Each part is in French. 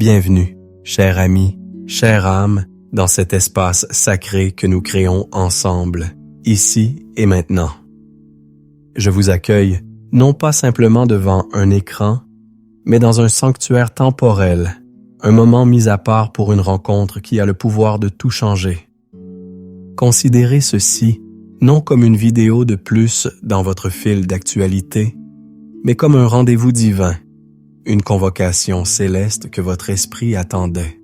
Bienvenue, cher ami, chère âme, dans cet espace sacré que nous créons ensemble, ici et maintenant. Je vous accueille, non pas simplement devant un écran, mais dans un sanctuaire temporel, un moment mis à part pour une rencontre qui a le pouvoir de tout changer. Considérez ceci non comme une vidéo de plus dans votre fil d'actualité, mais comme un rendez-vous divin, une convocation céleste que votre esprit attendait.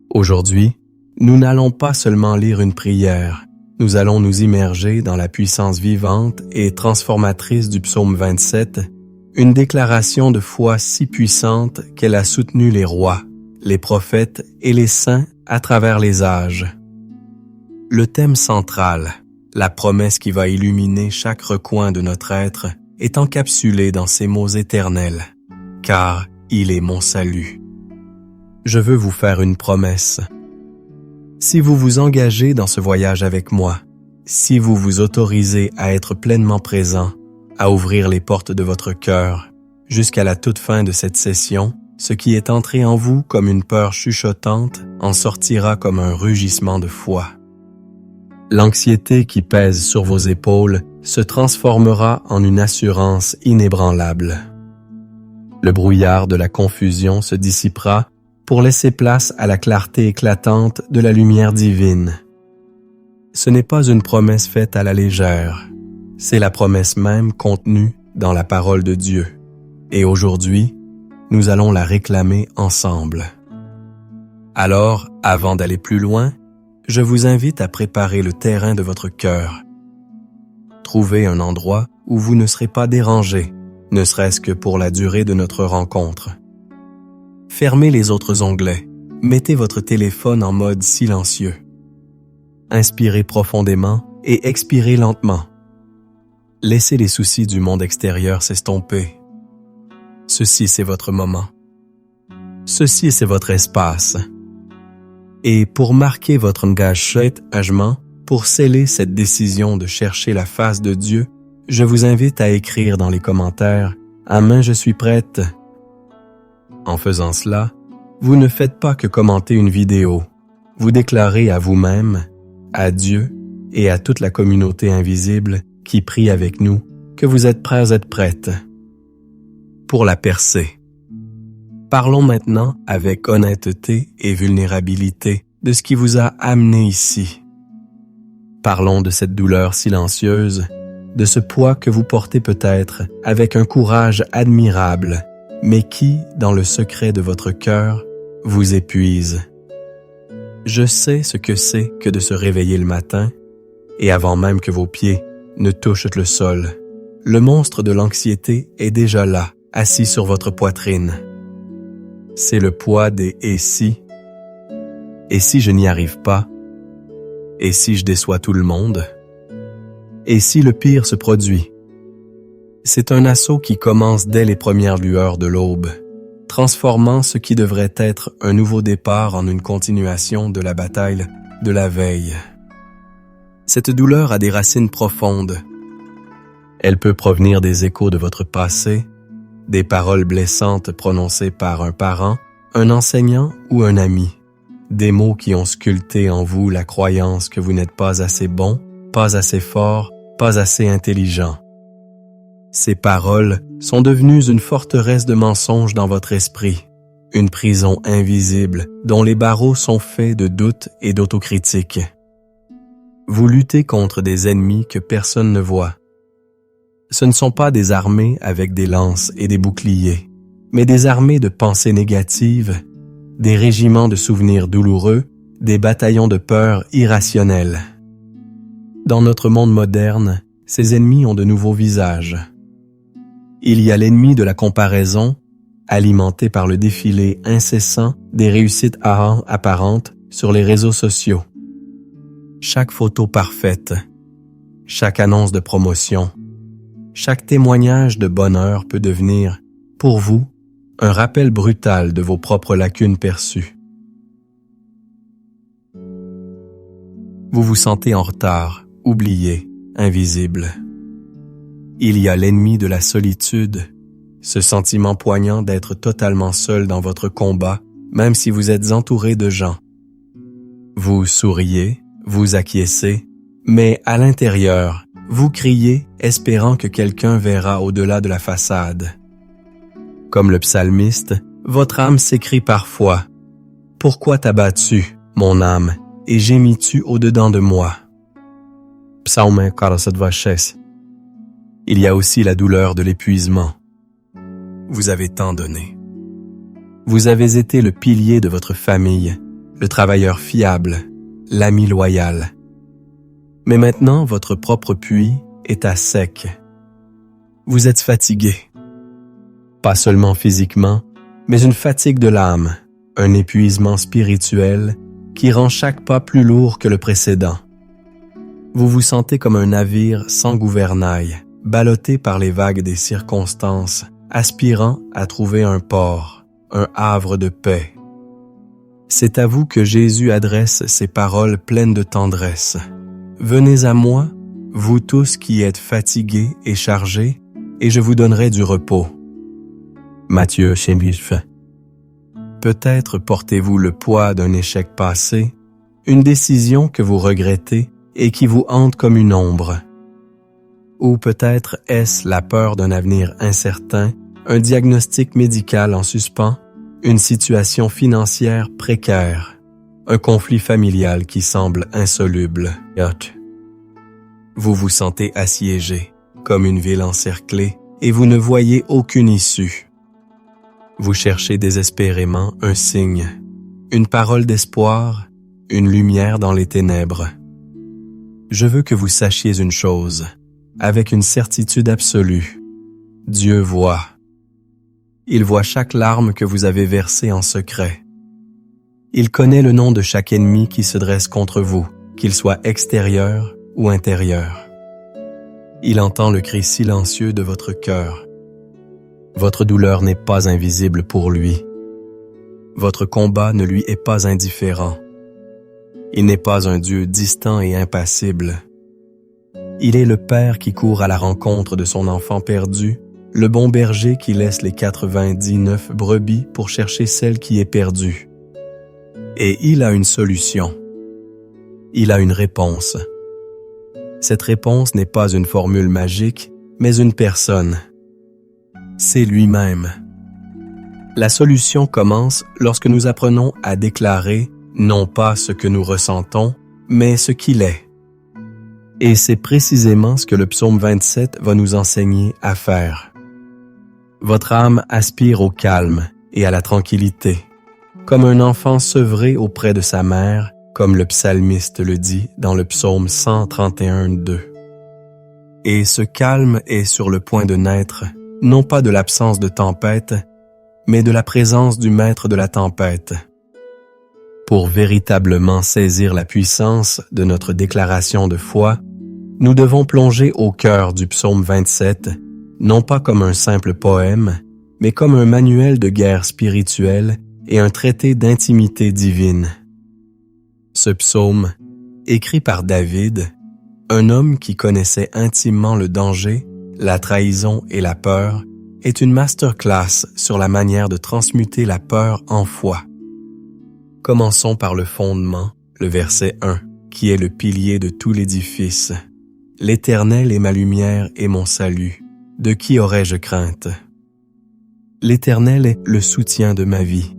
Aujourd'hui, nous n'allons pas seulement lire une prière, nous allons nous immerger dans la puissance vivante et transformatrice du psaume 27, une déclaration de foi si puissante qu'elle a soutenu les rois, les prophètes et les saints à travers les âges. Le thème central, la promesse qui va illuminer chaque recoin de notre être, est encapsulé dans ces mots éternels. Car il est mon salut. Je veux vous faire une promesse. Si vous vous engagez dans ce voyage avec moi, si vous vous autorisez à être pleinement présent, à ouvrir les portes de votre cœur, jusqu'à la toute fin de cette session, ce qui est entré en vous comme une peur chuchotante en sortira comme un rugissement de foi. L'anxiété qui pèse sur vos épaules se transformera en une assurance inébranlable. Le brouillard de la confusion se dissipera pour laisser place à la clarté éclatante de la lumière divine. Ce n'est pas une promesse faite à la légère, c'est la promesse même contenue dans la parole de Dieu. Et aujourd'hui, nous allons la réclamer ensemble. Alors, avant d'aller plus loin, je vous invite à préparer le terrain de votre cœur. Trouvez un endroit où vous ne serez pas dérangé, ne serait-ce que pour la durée de notre rencontre. Fermez les autres onglets, mettez votre téléphone en mode silencieux. Inspirez profondément et expirez lentement. Laissez les soucis du monde extérieur s'estomper. Ceci, c'est votre moment. Ceci, c'est votre espace. Et pour marquer votre engagement, pour sceller cette décision de chercher la face de Dieu, je vous invite à écrire dans les commentaires « Amen, je suis prête ». En faisant cela, vous ne faites pas que commenter une vidéo. Vous déclarez à vous-même, à Dieu et à toute la communauté invisible qui prie avec nous que vous êtes prêts à être prêtes. Pour la percée. Parlons maintenant avec honnêteté et vulnérabilité de ce qui vous a amené ici. Parlons de cette douleur silencieuse, de ce poids que vous portez peut-être avec un courage admirable, mais qui, dans le secret de votre cœur, vous épuise. Je sais ce que c'est que de se réveiller le matin, et avant même que vos pieds ne touchent le sol, le monstre de l'anxiété est déjà là, assis sur votre poitrine. C'est le poids des « et si ». Et si je n'y arrive pas? Et si je déçois tout le monde? Et si le pire se produit? C'est un assaut qui commence dès les premières lueurs de l'aube, transformant ce qui devrait être un nouveau départ en une continuation de la bataille de la veille. Cette douleur a des racines profondes. Elle peut provenir des échos de votre passé, des paroles blessantes prononcées par un parent, un enseignant ou un ami, des mots qui ont sculpté en vous la croyance que vous n'êtes pas assez bon, pas assez fort, pas assez intelligent. Ces paroles sont devenues une forteresse de mensonges dans votre esprit, une prison invisible dont les barreaux sont faits de doutes et d'autocritique. Vous luttez contre des ennemis que personne ne voit. Ce ne sont pas des armées avec des lances et des boucliers, mais des armées de pensées négatives, des régiments de souvenirs douloureux, des bataillons de peur irrationnels. Dans notre monde moderne, ces ennemis ont de nouveaux visages. Il y a l'ennemi de la comparaison, alimenté par le défilé incessant des réussites apparentes sur les réseaux sociaux. Chaque photo parfaite, chaque annonce de promotion, chaque témoignage de bonheur peut devenir, pour vous, un rappel brutal de vos propres lacunes perçues. Vous vous sentez en retard, oublié, invisible. Il y a l'ennemi de la solitude, ce sentiment poignant d'être totalement seul dans votre combat même si vous êtes entouré de gens. Vous souriez, vous acquiescez, mais à l'intérieur, vous criez, espérant que quelqu'un verra au-delà de la façade. Comme le psalmiste, votre âme s'écrie parfois « Pourquoi t'as-tu, mon âme, et gémis-tu au-dedans de moi ?» Psaume 46. Il y a aussi la douleur de l'épuisement. Vous avez tant donné. Vous avez été le pilier de votre famille, le travailleur fiable, l'ami loyal. Mais maintenant, votre propre puits est à sec. Vous êtes fatigué. Pas seulement physiquement, mais une fatigue de l'âme, un épuisement spirituel qui rend chaque pas plus lourd que le précédent. Vous vous sentez comme un navire sans gouvernail, ballotté par les vagues des circonstances, aspirant à trouver un port, un havre de paix. C'est à vous que Jésus adresse ces paroles pleines de tendresse. « Venez à moi, vous tous qui êtes fatigués et chargés, et je vous donnerai du repos. » Matthieu 5. Peut-être portez-vous le poids d'un échec passé, une décision que vous regrettez et qui vous hante comme une ombre. Ou peut-être est-ce la peur d'un avenir incertain, un diagnostic médical en suspens, une situation financière précaire, un conflit familial qui semble insoluble. Vous vous sentez assiégé, comme une ville encerclée, et vous ne voyez aucune issue. Vous cherchez désespérément un signe, une parole d'espoir, une lumière dans les ténèbres. Je veux que vous sachiez une chose, avec une certitude absolue. Dieu voit. Il voit chaque larme que vous avez versée en secret. Il connaît le nom de chaque ennemi qui se dresse contre vous, qu'il soit extérieur ou intérieur. Il entend le cri silencieux de votre cœur. Votre douleur n'est pas invisible pour lui. Votre combat ne lui est pas indifférent. Il n'est pas un Dieu distant et impassible. Il est le Père qui court à la rencontre de son enfant perdu, le bon berger qui laisse les 99 brebis pour chercher celle qui est perdue. Et il a une solution. Il a une réponse. Cette réponse n'est pas une formule magique, mais une personne. C'est lui-même. La solution commence lorsque nous apprenons à déclarer non pas ce que nous ressentons, mais ce qu'il est. Et c'est précisément ce que le psaume 27 va nous enseigner à faire. Votre âme aspire au calme et à la tranquillité, comme un enfant sevré auprès de sa mère, comme le psalmiste le dit dans le psaume 131:2. Et ce calme est sur le point de naître, non pas de l'absence de tempête, mais de la présence du maître de la tempête. Pour véritablement saisir la puissance de notre déclaration de foi, nous devons plonger au cœur du psaume 27, non pas comme un simple poème, mais comme un manuel de guerre spirituelle et un traité d'intimité divine. Ce psaume, écrit par David, un homme qui connaissait intimement le danger, la trahison et la peur, est une masterclass sur la manière de transmuter la peur en foi. Commençons par le fondement, le verset 1, qui est le pilier de tout l'édifice. « L'Éternel est ma lumière et mon salut. De qui aurais-je crainte? L'Éternel est le soutien de ma vie.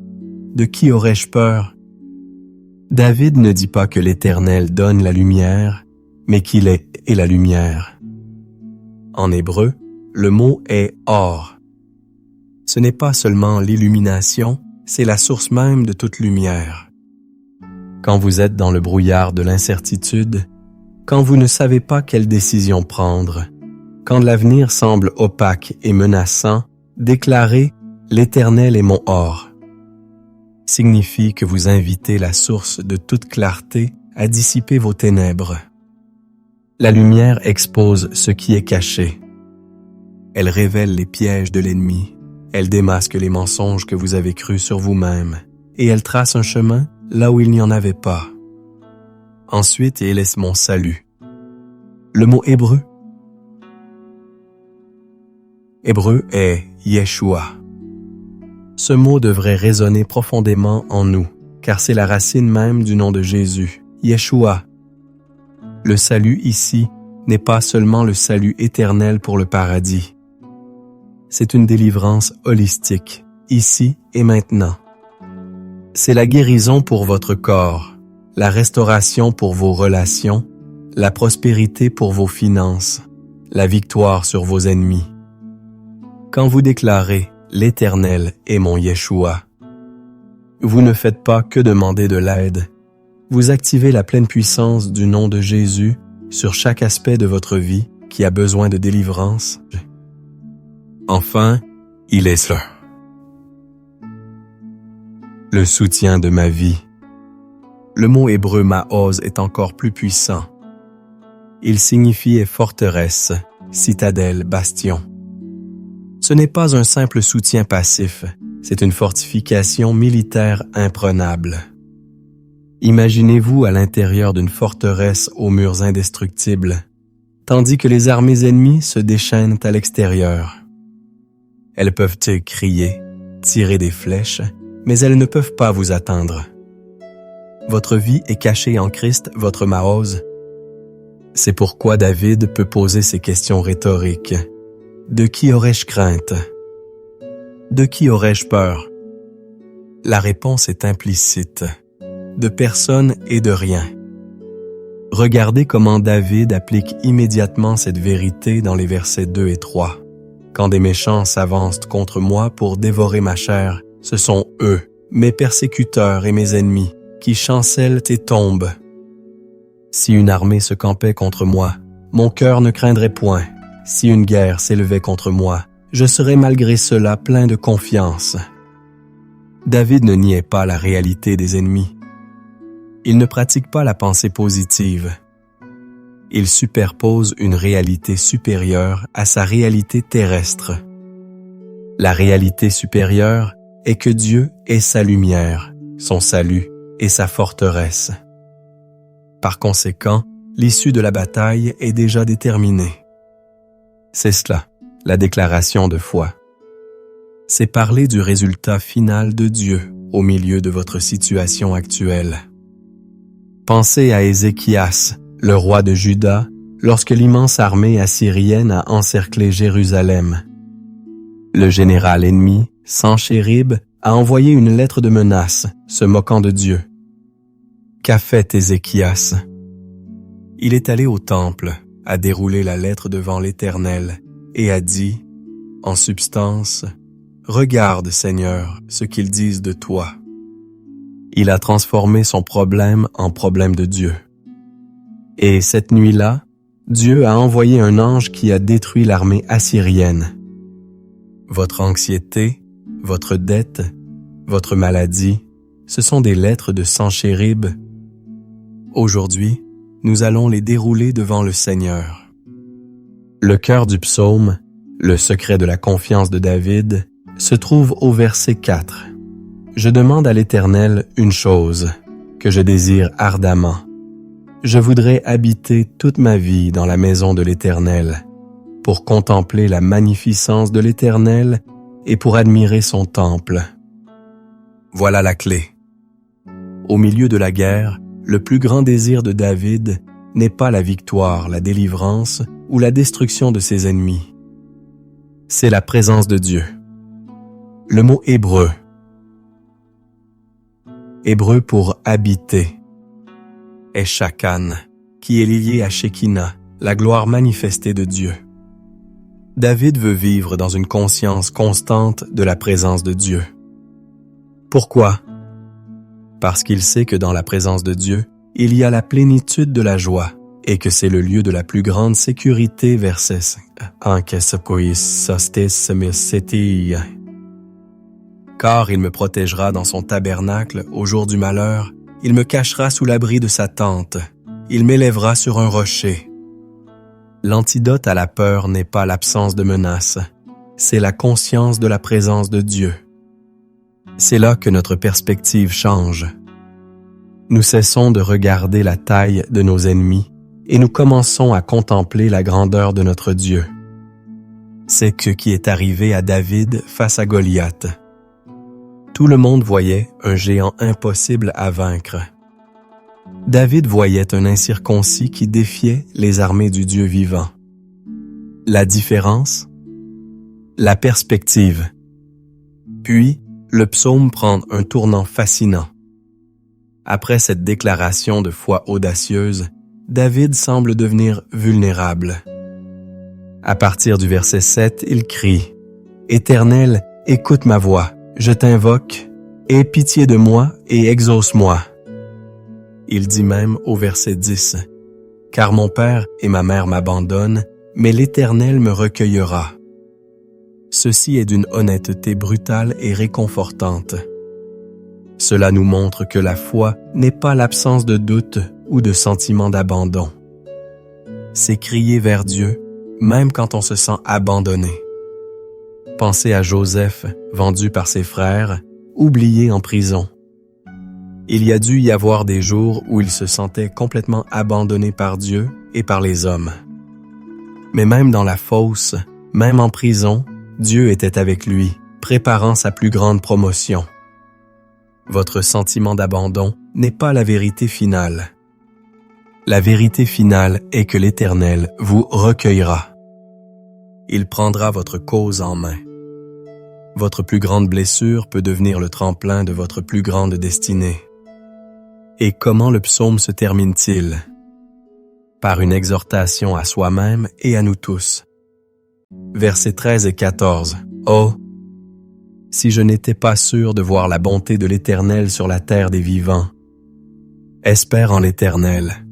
De qui aurais-je peur? » David ne dit pas que l'Éternel donne la lumière, mais qu'il est la lumière. En hébreu, le mot est « or ». Ce n'est pas seulement l'illumination, c'est la source même de toute lumière. Quand vous êtes dans le brouillard de l'incertitude, quand vous ne savez pas quelle décision prendre, quand l'avenir semble opaque et menaçant, déclarez « L'Éternel est mon or » signifie que vous invitez la source de toute clarté à dissiper vos ténèbres. La lumière expose ce qui est caché. Elle révèle les pièges de l'ennemi. Elle démasque les mensonges que vous avez crus sur vous-même et elle trace un chemin là où il n'y en avait pas. Ensuite, il est mon salut. Le mot hébreu est Yeshua. Ce mot devrait résonner profondément en nous, car c'est la racine même du nom de Jésus, Yeshua. Le salut ici n'est pas seulement le salut éternel pour le paradis. C'est une délivrance holistique, ici et maintenant. C'est la guérison pour votre corps, la restauration pour vos relations, la prospérité pour vos finances, la victoire sur vos ennemis. Quand vous déclarez « L'Éternel est mon Yeshua », vous ne faites pas que demander de l'aide. Vous activez la pleine puissance du nom de Jésus sur chaque aspect de votre vie qui a besoin de délivrance. Enfin, il est cela. Le soutien de ma vie. Le mot hébreu Maoz est encore plus puissant. Il signifie forteresse, citadelle, bastion. Ce n'est pas un simple soutien passif, c'est une fortification militaire imprenable. Imaginez-vous à l'intérieur d'une forteresse aux murs indestructibles, tandis que les armées ennemies se déchaînent à l'extérieur. Elles peuvent crier, tirer des flèches, mais elles ne peuvent pas vous atteindre. Votre vie est cachée en Christ, votre Maoz. C'est pourquoi David peut poser ces questions rhétoriques. De qui aurais-je crainte? De qui aurais-je peur? La réponse est implicite. De personne et de rien. Regardez comment David applique immédiatement cette vérité dans les versets 2 et 3. Quand des méchants s'avancent contre moi pour dévorer ma chair, ce sont eux, mes persécuteurs et mes ennemis, qui chancellent et tombent. Si une armée se campait contre moi, mon cœur ne craindrait point. Si une guerre s'élevait contre moi, je serais malgré cela plein de confiance. David ne niait pas la réalité des ennemis. Il ne pratique pas la pensée positive. Il superpose une réalité supérieure à sa réalité terrestre. La réalité supérieure est que Dieu est sa lumière, son salut et sa forteresse. Par conséquent, l'issue de la bataille est déjà déterminée. C'est cela, la déclaration de foi. C'est parler du résultat final de Dieu au milieu de votre situation actuelle. Pensez à Ézéchias, le roi de Juda, lorsque l'immense armée assyrienne a encerclé Jérusalem. Le général ennemi, Sanchérib, a envoyé une lettre de menace, se moquant de Dieu. Qu'a fait Ézéchias? Il est allé au temple, a déroulé la lettre devant l'Éternel et a dit, en substance, « Regarde, Seigneur, ce qu'ils disent de toi. » Il a transformé son problème en problème de Dieu. Et cette nuit-là, Dieu a envoyé un ange qui a détruit l'armée assyrienne. Votre anxiété, votre dette, votre maladie, ce sont des lettres de Sanchérib. Aujourd'hui, nous allons les dérouler devant le Seigneur. Le cœur du psaume, le secret de la confiance de David, se trouve au verset 4. Je demande à l'Éternel une chose, que je désire ardemment. Je voudrais habiter toute ma vie dans la maison de l'Éternel, pour contempler la magnificence de l'Éternel et pour admirer son temple. Voilà la clé. Au milieu de la guerre, le plus grand désir de David n'est pas la victoire, la délivrance ou la destruction de ses ennemis. C'est la présence de Dieu. Le mot hébreu pour habiter, est Shakan, qui est lié à Shekinah, la gloire manifestée de Dieu. David veut vivre dans une conscience constante de la présence de Dieu. Pourquoi? Parce qu'il sait que dans la présence de Dieu, il y a la plénitude de la joie et que c'est le lieu de la plus grande sécurité verset 5. Car il me protégera dans son tabernacle au jour du malheur, il me cachera sous l'abri de sa tente, il m'élèvera sur un rocher. L'antidote à la peur n'est pas l'absence de menace, c'est la conscience de la présence de Dieu. C'est là que notre perspective change. Nous cessons de regarder la taille de nos ennemis et nous commençons à contempler la grandeur de notre Dieu. C'est ce qui est arrivé à David face à Goliath. Tout le monde voyait un géant impossible à vaincre. David voyait un incirconcis qui défiait les armées du Dieu vivant. La différence? La perspective. Puis, le psaume prend un tournant fascinant. Après cette déclaration de foi audacieuse, David semble devenir vulnérable. À partir du verset 7, il crie « Éternel, écoute ma voix, je t'invoque, aie pitié de moi et exauce-moi. » Il dit même au verset 10 « Car mon père et ma mère m'abandonnent, mais l'Éternel me recueillera. » Ceci est d'une honnêteté brutale et réconfortante. Cela nous montre que la foi n'est pas l'absence de doute ou de sentiment d'abandon. C'est crier vers Dieu, même quand on se sent abandonné. Pensez à Joseph, vendu par ses frères, oublié en prison. Il y a dû y avoir des jours où il se sentait complètement abandonné par Dieu et par les hommes. Mais même dans la fosse, même en prison, Dieu était avec lui, préparant sa plus grande promotion. Votre sentiment d'abandon n'est pas la vérité finale. La vérité finale est que l'Éternel vous recueillera. Il prendra votre cause en main. Votre plus grande blessure peut devenir le tremplin de votre plus grande destinée. Et comment le psaume se termine-t-il? Par une exhortation à soi-même et à nous tous. Versets 13 et 14. Oh! Si je n'étais pas sûr de voir la bonté de l'Éternel sur la terre des vivants. Espère en l'Éternel.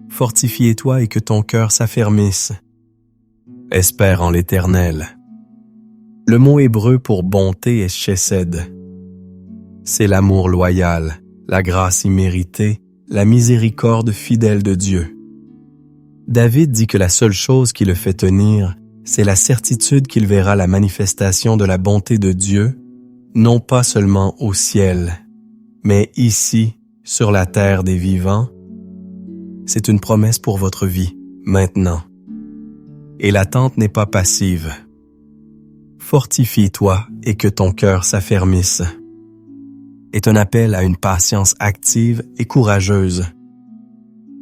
Fortifie-toi et que ton cœur s'affermisse. Espère en l'Éternel. Le mot hébreu pour bonté est chesed. C'est l'amour loyal, la grâce imméritée, la miséricorde fidèle de Dieu. David dit que la seule chose qui le fait tenir, c'est la certitude qu'il verra la manifestation de la bonté de Dieu, non pas seulement au ciel, mais ici, sur la terre des vivants. C'est une promesse pour votre vie, maintenant. Et l'attente n'est pas passive. Fortifie-toi et que ton cœur s'affermisse. Est un appel à une patience active et courageuse.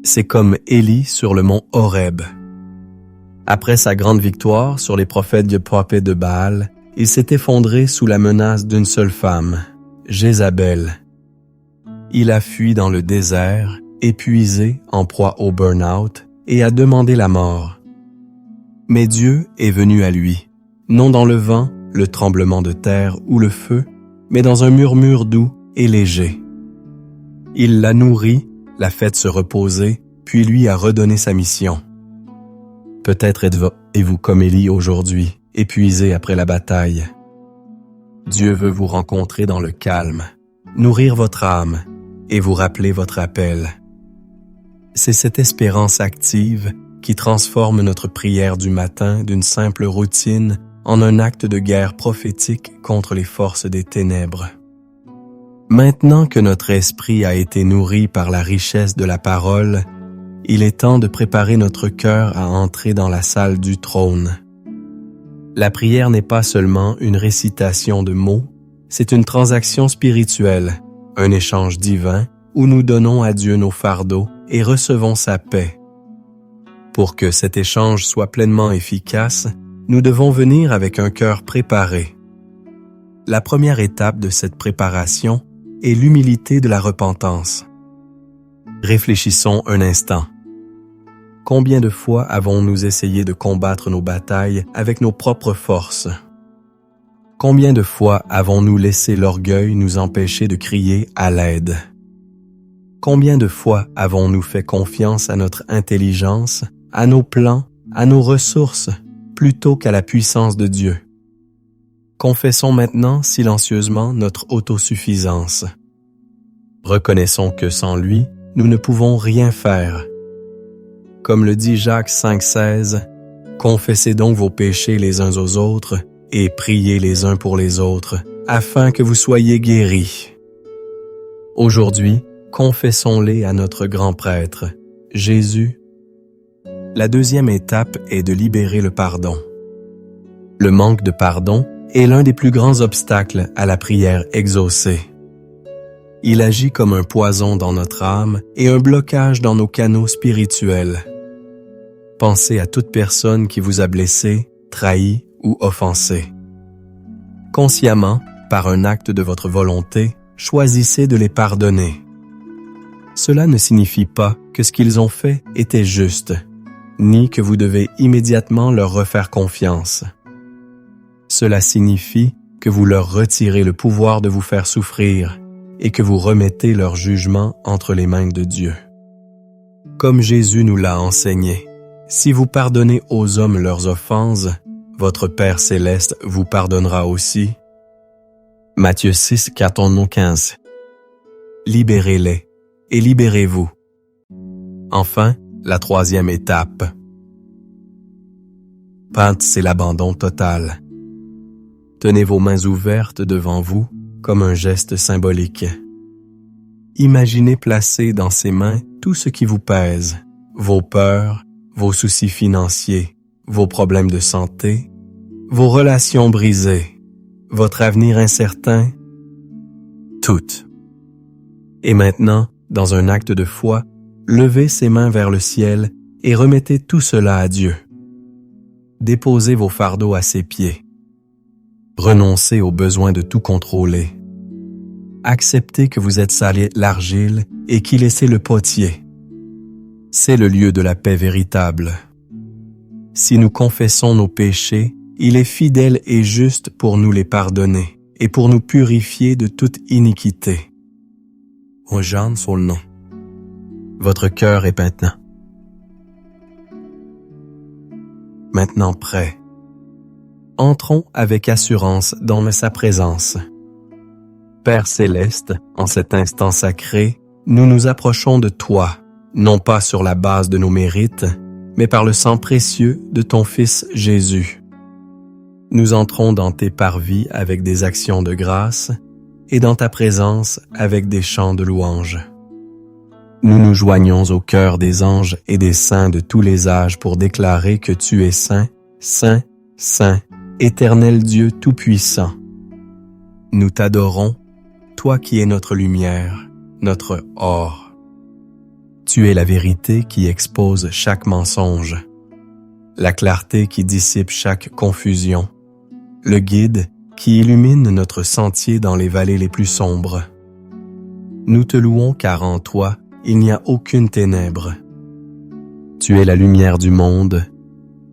C'est comme Élie sur le mont Horeb. Après sa grande victoire sur les prophètes de Pop et de Baal, il s'est effondré sous la menace d'une seule femme, Jézabel. Il a fui dans le désert, épuisé, en proie au burn-out, et a demandé la mort. Mais Dieu est venu à lui, non dans le vent, le tremblement de terre ou le feu, mais dans un murmure doux et léger. Il l'a nourri, l'a fait se reposer, puis lui a redonné sa mission. Peut-être êtes-vous comme Élie aujourd'hui, épuisé après la bataille. Dieu veut vous rencontrer dans le calme, nourrir votre âme et vous rappeler votre appel. C'est cette espérance active qui transforme notre prière du matin d'une simple routine en un acte de guerre prophétique contre les forces des ténèbres. Maintenant que notre esprit a été nourri par la richesse de la parole, il est temps de préparer notre cœur à entrer dans la salle du trône. La prière n'est pas seulement une récitation de mots, c'est une transaction spirituelle, un échange divin où nous donnons à Dieu nos fardeaux et recevons sa paix. Pour que cet échange soit pleinement efficace, nous devons venir avec un cœur préparé. La première étape de cette préparation est l'humilité de la repentance. Réfléchissons un instant. Combien de fois avons-nous essayé de combattre nos batailles avec nos propres forces? Combien de fois avons-nous laissé l'orgueil nous empêcher de crier à l'aide? Combien de fois avons-nous fait confiance à notre intelligence, à nos plans, à nos ressources, plutôt qu'à la puissance de Dieu? Confessons maintenant silencieusement notre autosuffisance. Reconnaissons que sans lui, nous ne pouvons rien faire. Comme le dit Jacques 5,16, « Confessez donc vos péchés les uns aux autres et priez les uns pour les autres, afin que vous soyez guéris. » Aujourd'hui, confessons-les à notre grand prêtre, Jésus. La deuxième étape est de libérer le pardon. Le manque de pardon est l'un des plus grands obstacles à la prière exaucée. Il agit comme un poison dans notre âme et un blocage dans nos canaux spirituels. Pensez à toute personne qui vous a blessé, trahi ou offensé. Consciemment, par un acte de votre volonté, choisissez de les pardonner. Cela ne signifie pas que ce qu'ils ont fait était juste, ni que vous devez immédiatement leur refaire confiance. Cela signifie que vous leur retirez le pouvoir de vous faire souffrir et que vous remettez leur jugement entre les mains de Dieu. Comme Jésus nous l'a enseigné, si vous pardonnez aux hommes leurs offenses, votre Père céleste vous pardonnera aussi. Matthieu 6, 14-15. Libérez-les et libérez-vous. Enfin, la troisième étape. Pâte, c'est l'abandon total. Tenez vos mains ouvertes devant vous comme un geste symbolique. Imaginez placer dans ces mains tout ce qui vous pèse, vos peurs, vos soucis financiers, vos problèmes de santé, vos relations brisées, votre avenir incertain, tout. Et maintenant, dans un acte de foi, levez ces mains vers le ciel et remettez tout cela à Dieu. Déposez vos fardeaux à ses pieds. Renoncez au besoin de tout contrôler. Acceptez que vous êtes l'argile et qu'il est le potier. C'est le lieu de la paix véritable. Si nous confessons nos péchés, il est fidèle et juste pour nous les pardonner et pour nous purifier de toute iniquité. Au Jean sur le nom. Votre cœur est maintenant prêt. Entrons avec assurance dans sa présence. Père céleste, en cet instant sacré, nous nous approchons de toi, non pas sur la base de nos mérites, mais par le sang précieux de ton Fils Jésus. Nous entrons dans tes parvis avec des actions de grâce et dans ta présence avec des chants de louange. Nous nous joignons au cœur des anges et des saints de tous les âges pour déclarer que tu es saint, saint, saint, éternel Dieu tout-puissant. Nous t'adorons, toi qui es notre lumière, notre or. Tu es la vérité qui expose chaque mensonge, la clarté qui dissipe chaque confusion, le guide qui illumine notre sentier dans les vallées les plus sombres. Nous te louons car en toi, il n'y a aucune ténèbre. Tu es la lumière du monde,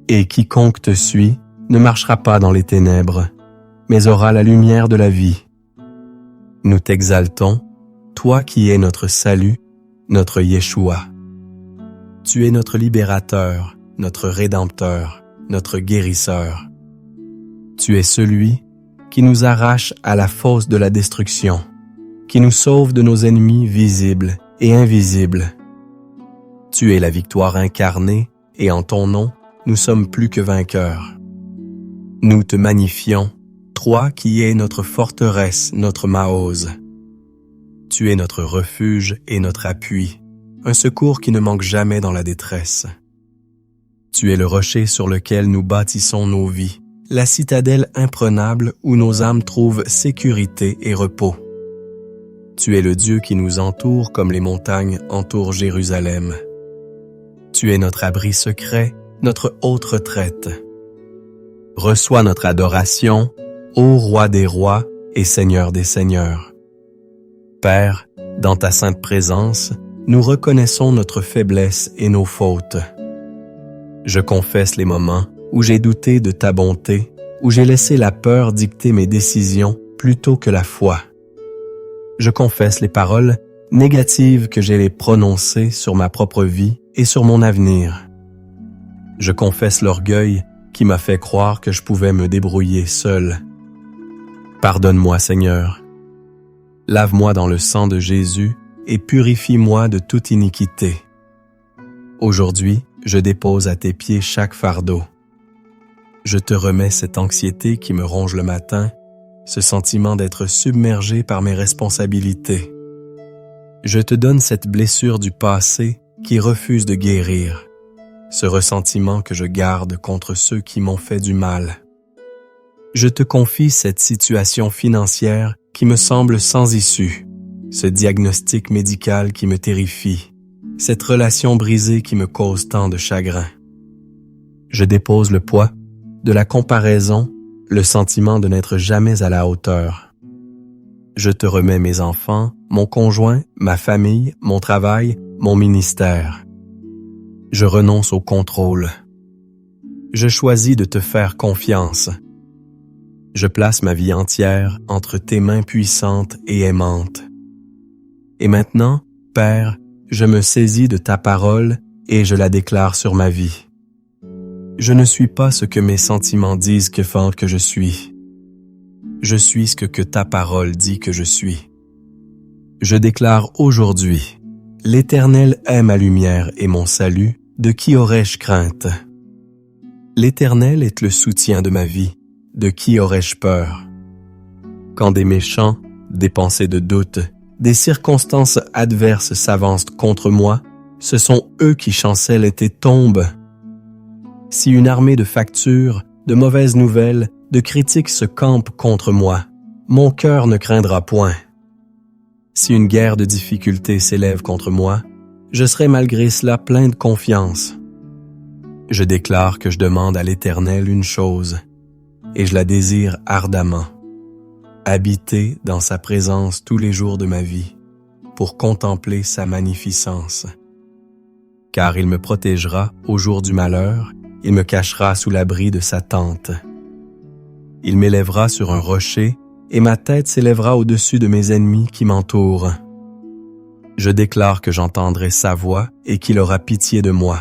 et quiconque te suit ne marchera pas dans les ténèbres, mais aura la lumière de la vie. Nous t'exaltons, toi qui es notre salut, notre Yeshua. Tu es notre libérateur, notre rédempteur, notre guérisseur. Tu es celui qui nous arrache à la fosse de la destruction, qui nous sauve de nos ennemis visibles et invisibles. Tu es la victoire incarnée et en ton nom, nous sommes plus que vainqueurs. Nous te magnifions, toi qui es notre forteresse, notre Maose. Tu es notre refuge et notre appui, un secours qui ne manque jamais dans la détresse. Tu es le rocher sur lequel nous bâtissons nos vies, la citadelle imprenable où nos âmes trouvent sécurité et repos. Tu es le Dieu qui nous entoure comme les montagnes entourent Jérusalem. Tu es notre abri secret, notre haute retraite. Reçois notre adoration, ô Roi des rois et Seigneur des seigneurs. Père, dans ta sainte présence, nous reconnaissons notre faiblesse et nos fautes. Je confesse les moments où j'ai douté de ta bonté, où j'ai laissé la peur dicter mes décisions plutôt que la foi. Je confesse les paroles négatives que j'ai prononcées sur ma propre vie et sur mon avenir. Je confesse l'orgueil qui m'a fait croire que je pouvais me débrouiller seul. Pardonne-moi, Seigneur. Lave-moi dans le sang de Jésus et purifie-moi de toute iniquité. Aujourd'hui, je dépose à tes pieds chaque fardeau. Je te remets cette anxiété qui me ronge le matin, ce sentiment d'être submergé par mes responsabilités. Je te donne cette blessure du passé qui refuse de guérir, ce ressentiment que je garde contre ceux qui m'ont fait du mal. Je te confie cette situation financière qui me semble sans issue, ce diagnostic médical qui me terrifie, cette relation brisée qui me cause tant de chagrin. Je dépose le poids de la comparaison, le sentiment de n'être jamais à la hauteur. Je te remets mes enfants, mon conjoint, ma famille, mon travail, mon ministère. Je renonce au contrôle. Je choisis de te faire confiance. Je place ma vie entière entre tes mains puissantes et aimantes. Et maintenant, Père, je me saisis de ta parole et je la déclare sur ma vie. Je ne suis pas ce que mes sentiments disent que je suis. Je suis ce que ta parole dit que je suis. Je déclare aujourd'hui, l'Éternel est ma lumière et mon salut, de qui aurais-je crainte? L'Éternel est le soutien de ma vie, de qui aurais-je peur? Quand des méchants, des pensées de doute, des circonstances adverses s'avancent contre moi, ce sont eux qui chancellent et tombent. Si une armée de factures, de mauvaises nouvelles, de critiques se campe contre moi, mon cœur ne craindra point. Si une guerre de difficultés s'élève contre moi, je serai malgré cela plein de confiance. Je déclare que je demande à l'Éternel une chose, et je la désire ardemment, habiter dans sa présence tous les jours de ma vie, pour contempler sa magnificence. Car il me protégera au jour du malheur, il me cachera sous l'abri de sa tente. Il m'élèvera sur un rocher, et ma tête s'élèvera au-dessus de mes ennemis qui m'entourent. Je déclare que j'entendrai sa voix et qu'il aura pitié de moi.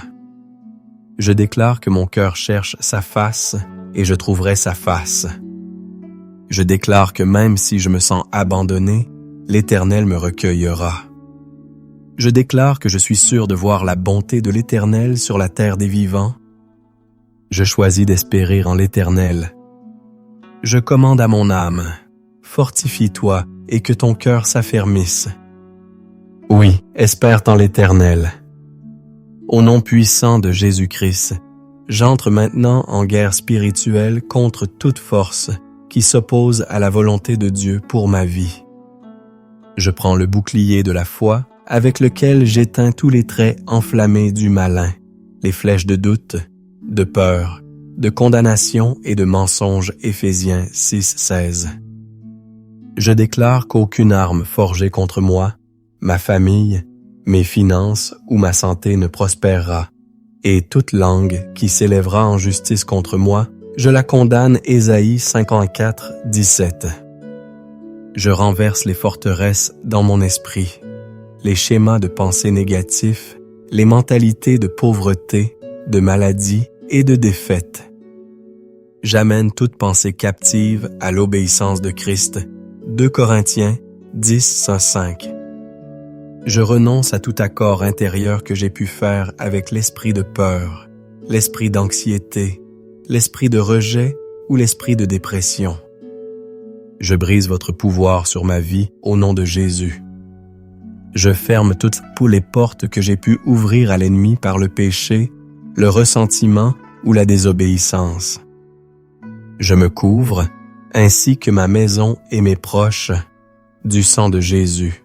Je déclare que mon cœur cherche sa face et je trouverai sa face. Je déclare que même si je me sens abandonné, l'Éternel me recueillera. Je déclare que je suis sûr de voir la bonté de l'Éternel sur la terre des vivants. Je choisis d'espérer en l'Éternel. Je commande à mon âme, fortifie-toi et que ton cœur s'affermisse. Oui, espère en l'Éternel. Au nom puissant de Jésus-Christ, j'entre maintenant en guerre spirituelle contre toute force qui s'oppose à la volonté de Dieu pour ma vie. Je prends le bouclier de la foi avec lequel j'éteins tous les traits enflammés du malin, les flèches de doute, de peur, de condamnation et de mensonge. Éphésiens 6:16. Je déclare qu'aucune arme forgée contre moi, ma famille, mes finances ou ma santé ne prospérera, et toute langue qui s'élèvera en justice contre moi, je la condamne. Ésaïe 54:17. Je renverse les forteresses dans mon esprit, les schémas de pensée négatifs, les mentalités de pauvreté, de maladie et de défaite. J'amène toute pensée captive à l'obéissance de Christ. 2 Corinthiens 10:5. Je renonce à tout accord intérieur que j'ai pu faire avec l'esprit de peur, l'esprit d'anxiété, l'esprit de rejet ou l'esprit de dépression. Je brise votre pouvoir sur ma vie au nom de Jésus. Je ferme toutes les portes que j'ai pu ouvrir à l'ennemi par le péché, le ressentiment ou la désobéissance. Je me couvre, ainsi que ma maison et mes proches, du sang de Jésus.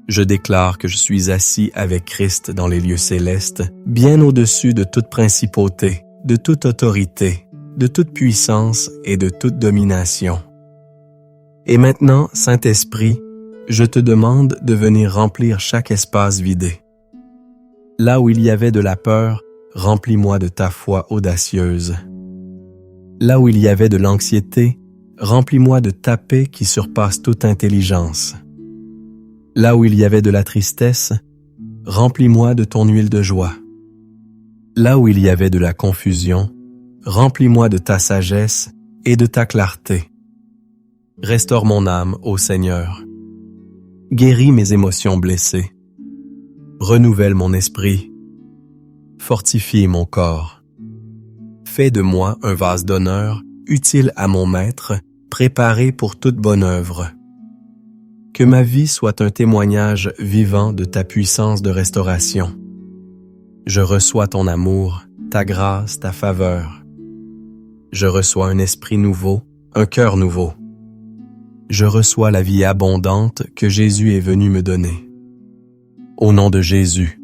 Je déclare que je suis assis avec Christ dans les lieux célestes, bien au-dessus de toute principauté, de toute autorité, de toute puissance et de toute domination. Et maintenant, Saint-Esprit, je te demande de venir remplir chaque espace vidé. Là où il y avait de la peur, remplis-moi de ta foi audacieuse. Là où il y avait de l'anxiété, remplis-moi de ta paix qui surpasse toute intelligence. Là où il y avait de la tristesse, remplis-moi de ton huile de joie. Là où il y avait de la confusion, remplis-moi de ta sagesse et de ta clarté. Restaure mon âme, ô Seigneur. Guéris mes émotions blessées. Renouvelle mon esprit. Fortifie mon corps. Fais de moi un vase d'honneur, utile à mon Maître, préparé pour toute bonne œuvre. Que ma vie soit un témoignage vivant de ta puissance de restauration. Je reçois ton amour, ta grâce, ta faveur. Je reçois un esprit nouveau, un cœur nouveau. Je reçois la vie abondante que Jésus est venu me donner. Au nom de Jésus.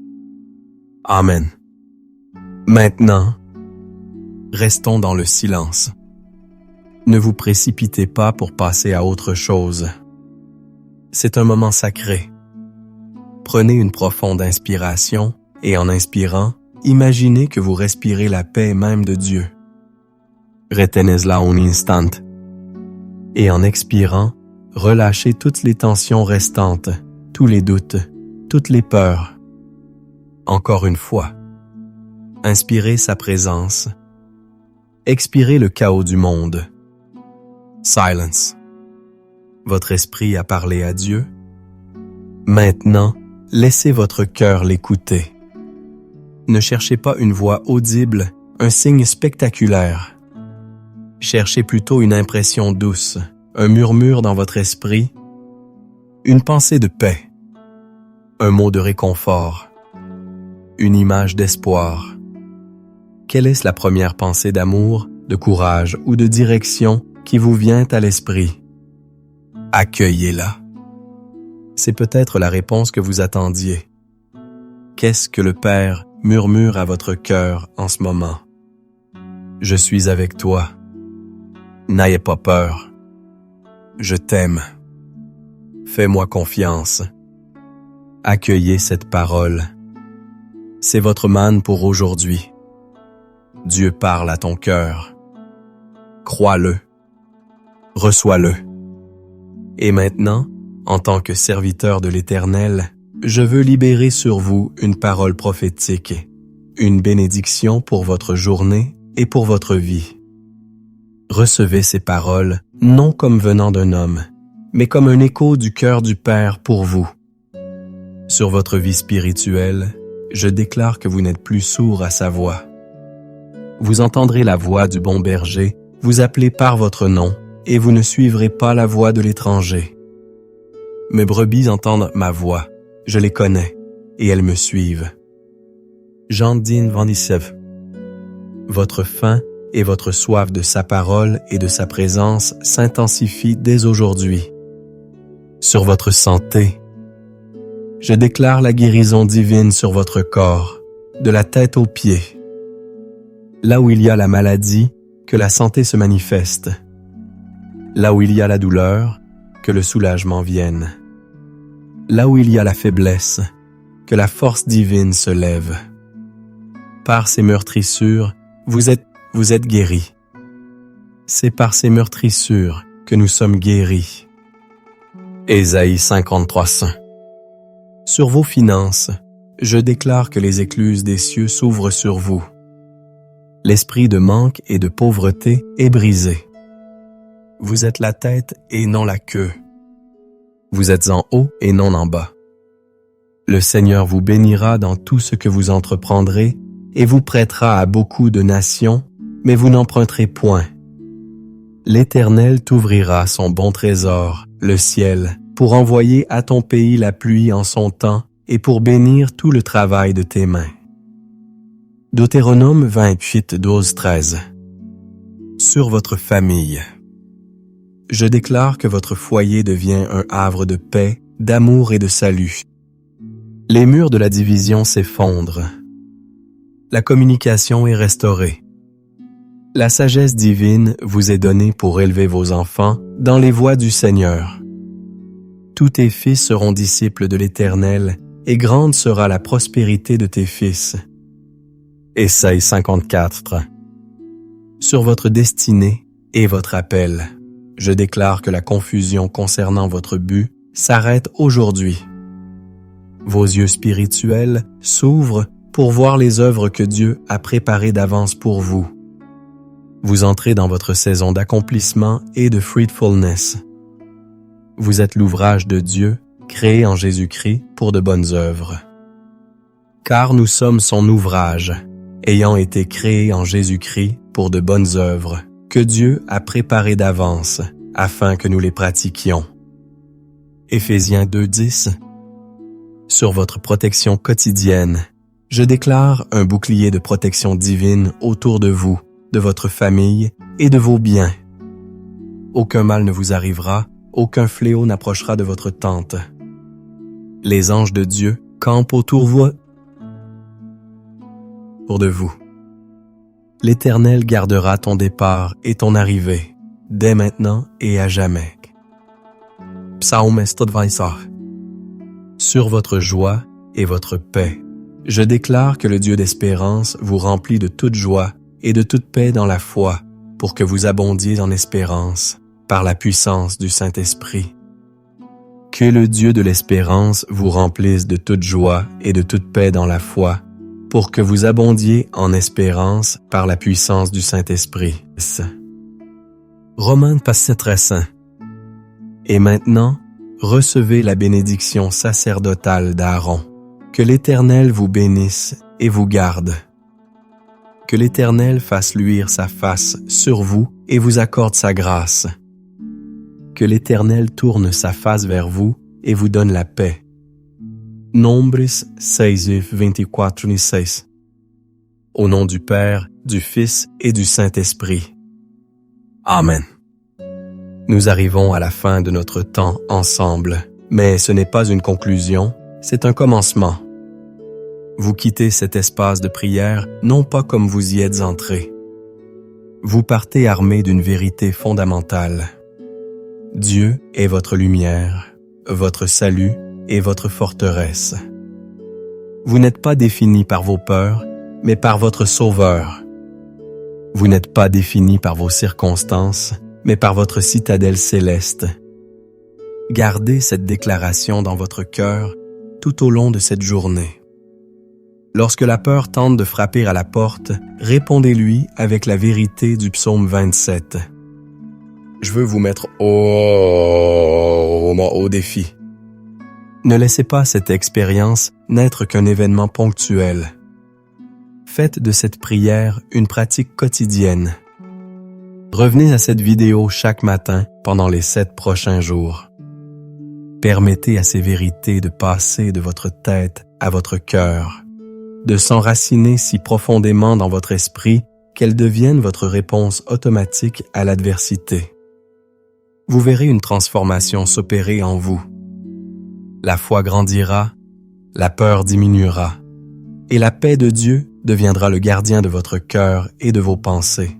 Amen. Maintenant, restons dans le silence. Ne vous précipitez pas pour passer à autre chose. C'est un moment sacré. Prenez une profonde inspiration et en inspirant, imaginez que vous respirez la paix même de Dieu. Retenez-la un instant. Et en expirant, relâchez toutes les tensions restantes, tous les doutes, toutes les peurs. Encore une fois. Inspirez sa présence. Expirez le chaos du monde. Silence. Votre esprit a parlé à Dieu. Maintenant, laissez votre cœur l'écouter. Ne cherchez pas une voix audible, un signe spectaculaire. Cherchez plutôt une impression douce, un murmure dans votre esprit, une pensée de paix, un mot de réconfort, une image d'espoir. Quelle est la première pensée d'amour, de courage ou de direction qui vous vient à l'esprit? Accueillez-la. C'est peut-être la réponse que vous attendiez. Qu'est-ce que le Père murmure à votre cœur en ce moment? Je suis avec toi. N'ayez pas peur. Je t'aime. Fais-moi confiance. Accueillez cette parole. C'est votre manne pour aujourd'hui. Dieu parle à ton cœur. Crois-le. Reçois-le. Et maintenant, en tant que serviteur de l'Éternel, je veux libérer sur vous une parole prophétique, une bénédiction pour votre journée et pour votre vie. Recevez ces paroles non comme venant d'un homme, mais comme un écho du cœur du Père pour vous. Sur votre vie spirituelle, je déclare que vous n'êtes plus sourd à sa voix. Vous entendrez la voix du bon berger vous appeler par votre nom et vous ne suivrez pas la voix de l'étranger. Mes brebis entendent ma voix, je les connais, et elles me suivent. Jean 10:27. Votre faim et votre soif de sa parole et de sa présence s'intensifient dès aujourd'hui. Sur votre santé, je déclare la guérison divine sur votre corps, de la tête aux pieds. Là où il y a la maladie, que la santé se manifeste. Là où il y a la douleur, que le soulagement vienne. Là où il y a la faiblesse, que la force divine se lève. Par ces meurtrissures, vous êtes guéris. C'est par ces meurtrissures que nous sommes guéris. Ésaïe 53:5. Sur vos finances, je déclare que les écluses des cieux s'ouvrent sur vous. L'esprit de manque et de pauvreté est brisé. Vous êtes la tête et non la queue. Vous êtes en haut et non en bas. Le Seigneur vous bénira dans tout ce que vous entreprendrez et vous prêtera à beaucoup de nations, mais vous n'emprunterez point. L'Éternel t'ouvrira son bon trésor, le ciel, pour envoyer à ton pays la pluie en son temps et pour bénir tout le travail de tes mains. Deutéronome 28:12-13. Sur votre famille. Je déclare que votre foyer devient un havre de paix, d'amour et de salut. Les murs de la division s'effondrent. La communication est restaurée. La sagesse divine vous est donnée pour élever vos enfants dans les voies du Seigneur. Tous tes fils seront disciples de l'Éternel, et grande sera la prospérité de tes fils. Ésaïe 54. Sur votre destinée et votre appel, je déclare que la confusion concernant votre but s'arrête aujourd'hui. Vos yeux spirituels s'ouvrent pour voir les œuvres que Dieu a préparées d'avance pour vous. Vous entrez dans votre saison d'accomplissement et de fruitfulness. Vous êtes l'ouvrage de Dieu, créé en Jésus-Christ pour de bonnes œuvres. Car nous sommes son ouvrage, ayant été créés en Jésus-Christ pour de bonnes œuvres, que Dieu a préparées d'avance, afin que nous les pratiquions. Éphésiens 2:10. Sur votre protection quotidienne, je déclare un bouclier de protection divine autour de vous, de votre famille et de vos biens. Aucun mal ne vous arrivera, aucun fléau n'approchera de votre tente. Les anges de Dieu campent autour de vous. L'Éternel gardera ton départ et ton arrivée, dès maintenant et à jamais. Psaume 120. Sur votre joie et votre paix, je déclare que le Dieu d'espérance vous remplit de toute joie et de toute paix dans la foi, pour que vous abondiez en espérance, par la puissance du Saint-Esprit. Que le Dieu de l'espérance vous remplisse de toute joie et de toute paix dans la foi, pour que vous abondiez en espérance par la puissance du Saint-Esprit. Romains passé très saint. Et maintenant, recevez la bénédiction sacerdotale d'Aaron. Que l'Éternel vous bénisse et vous garde. Que l'Éternel fasse luire sa face sur vous et vous accorde sa grâce. Que l'Éternel tourne sa face vers vous et vous donne la paix. Nombres 6:24-26. Au nom du Père, du Fils et du Saint-Esprit. Amen. Nous arrivons à la fin de notre temps ensemble, mais ce n'est pas une conclusion, c'est un commencement. Vous quittez cet espace de prière non pas comme vous y êtes entré. Vous partez armé d'une vérité fondamentale. Dieu est votre lumière, votre salut et votre forteresse. Vous n'êtes pas défini par vos peurs, mais par votre Sauveur. Vous n'êtes pas défini par vos circonstances, mais par votre citadelle céleste. Gardez cette déclaration dans votre cœur tout au long de cette journée. Lorsque la peur tente de frapper à la porte, répondez-lui avec la vérité du psaume 27. Je veux vous mettre au défi. Ne laissez pas cette expérience n'être qu'un événement ponctuel. Faites de cette prière une pratique quotidienne. Revenez à cette vidéo chaque matin pendant les 7 prochains jours. Permettez à ces vérités de passer de votre tête à votre cœur, de s'enraciner si profondément dans votre esprit qu'elles deviennent votre réponse automatique à l'adversité. Vous verrez une transformation s'opérer en vous. La foi grandira, la peur diminuera, et la paix de Dieu deviendra le gardien de votre cœur et de vos pensées.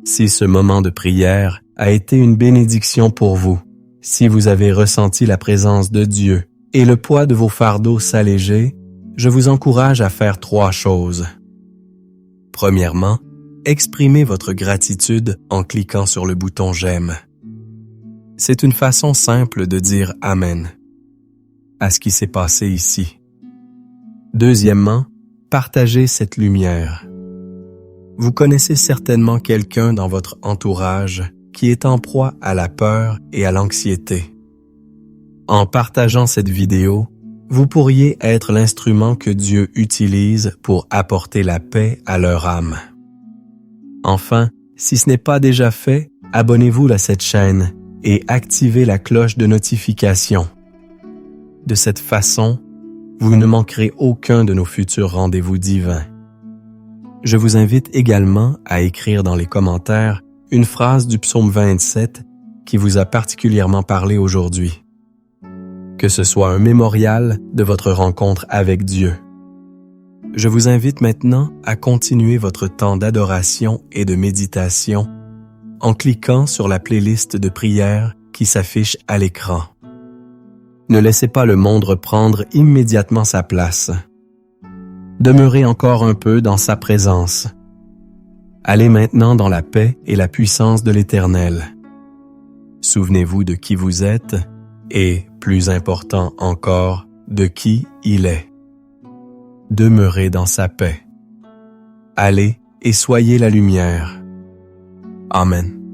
Si ce moment de prière a été une bénédiction pour vous, si vous avez ressenti la présence de Dieu et le poids de vos fardeaux s'alléger, je vous encourage à faire 3 choses. Premièrement, exprimez votre gratitude en cliquant sur le bouton « J'aime ». C'est une façon simple de dire « Amen » à ce qui s'est passé ici. Deuxièmement, partagez cette lumière. Vous connaissez certainement quelqu'un dans votre entourage qui est en proie à la peur et à l'anxiété. En partageant cette vidéo, vous pourriez être l'instrument que Dieu utilise pour apporter la paix à leur âme. Enfin, si ce n'est pas déjà fait, abonnez-vous à cette chaîne et activez la cloche de notification. De cette façon, vous ne manquerez aucun de nos futurs rendez-vous divins. Je vous invite également à écrire dans les commentaires une phrase du psaume 27 qui vous a particulièrement parlé aujourd'hui. Que ce soit un mémorial de votre rencontre avec Dieu. Je vous invite maintenant à continuer votre temps d'adoration et de méditation en cliquant sur la playlist de prières qui s'affiche à l'écran. Ne laissez pas le monde reprendre immédiatement sa place. Demeurez encore un peu dans sa présence. Allez maintenant dans la paix et la puissance de l'Éternel. Souvenez-vous de qui vous êtes et, plus important encore, de qui il est. Demeurez dans sa paix. Allez et soyez la lumière. Amen.